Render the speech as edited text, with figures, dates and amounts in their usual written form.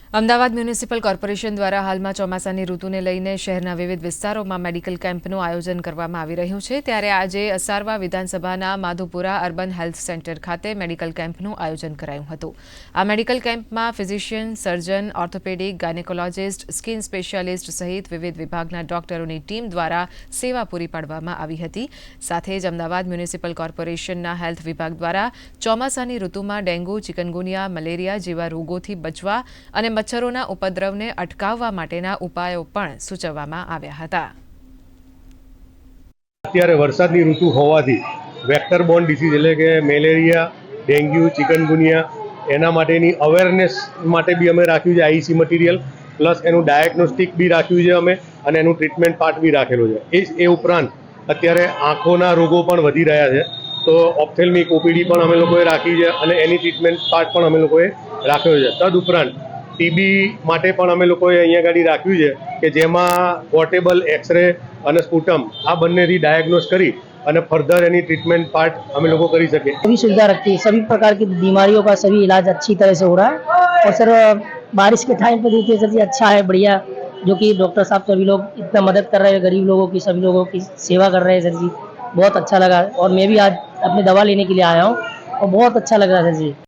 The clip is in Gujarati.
અમદાવાદ મ્યુનિસિપલ કોર્પોરેશન દ્વારા હાલમાં ચોમાસાની ઋતુને લઈને શહેરના વિવિધ વિસ્તારોમાં મેડિકલ કેમ્પનું આયોજન કરવામાં આવી રહ્યું છે ત્યારે આજે અસારવા વિધાનસભાના માધુપુરા અર્બન હેલ્થ સેન્ટર ખાતે મેડિકલ કેમ્પનું આયોજન કરાયું હતું। આ મેડિકલ કેમ્પમાં ફિઝિશિયન, સર્જન, ઓર્થોપેડિક, ગાયનેકોલોજિસ્ટ, સ્કિન સ્પેશિયાલિસ્ટ સહિત વિવિધ વિભાગના ડોક્ટરોની ટીમ દ્વારા સેવા પૂરી પાડવામાં આવી હતી। સાથે જ અમદાવાદ મ્યુનિસિપલ કોર્પોરેશનના હેલ્થ વિભાગ દ્વારા ચોમાસાની ઋતુમાં ડેન્ગ્યુ, ચિકનગુનિયા, મલેરિયા જેવા રોગોથી બચવા અને મચ્છરોના ઉપદ્રવને અટકાવવા માટેના ઉપાયો પણ સૂચવવામાં આવ્યા હતા। અત્યારે વરસાદની ઋતુ હોવાથી વેક્ટર બોર્ન ડિસીઝ એટલે કે મેલેરિયા, ડેન્ગ્યુ, ચિકનગુનિયા એના માટેની અવેરનેસ માટે બી અમે રાખ્યું છે આઈસી મટીરિયલ, પ્લસ એનું ડાયગ્નોસ્ટિક બી રાખ્યું છે અમે અને એનું ટ્રીટમેન્ટ પાર્ટ બી રાખેલો છે। એ ઉપરાંત અત્યારે આંખોના રોગો પણ વધી રહ્યા છે તો ઓપ્થેલ્મિક ઓપીડી પણ અમે લોકોએ રાખી છે અને એની ટ્રીટમેન્ટ પાર્ટ પણ અમે લોકોએ રાખ્યો છે। તદુપરાંત ટીબી માટે પણ અમે લોકોએ અહીંયા ગાડી રાખ્યું છે કે જેમાં પોર્ટેબલ એક્સરે અને સ્પુટમ આ બંનેથી ડાયગ્નોસ કરી અને फर्दर एनी ट्रीटमेंट पार्ट हमें लोगों कर सके। सभी सुविधा रखती है, सभी प्रकार की बीमारियों का सभी इलाज अच्छी तरह से हो रहा है। और सर बारिश के टाइम पर देखिए सर अच्छा है, बढ़िया, जो कि डॉक्टर साहब सभी लोग इतना मदद कर रहे हैं, गरीब लोगों की सभी लोगों की सेवा कर रहे हैं सर जी, बहुत अच्छा लगा। और मैं भी आज अपनी दवा लेने के लिए आया हूँ और बहुत अच्छा लग रहा है सर जी।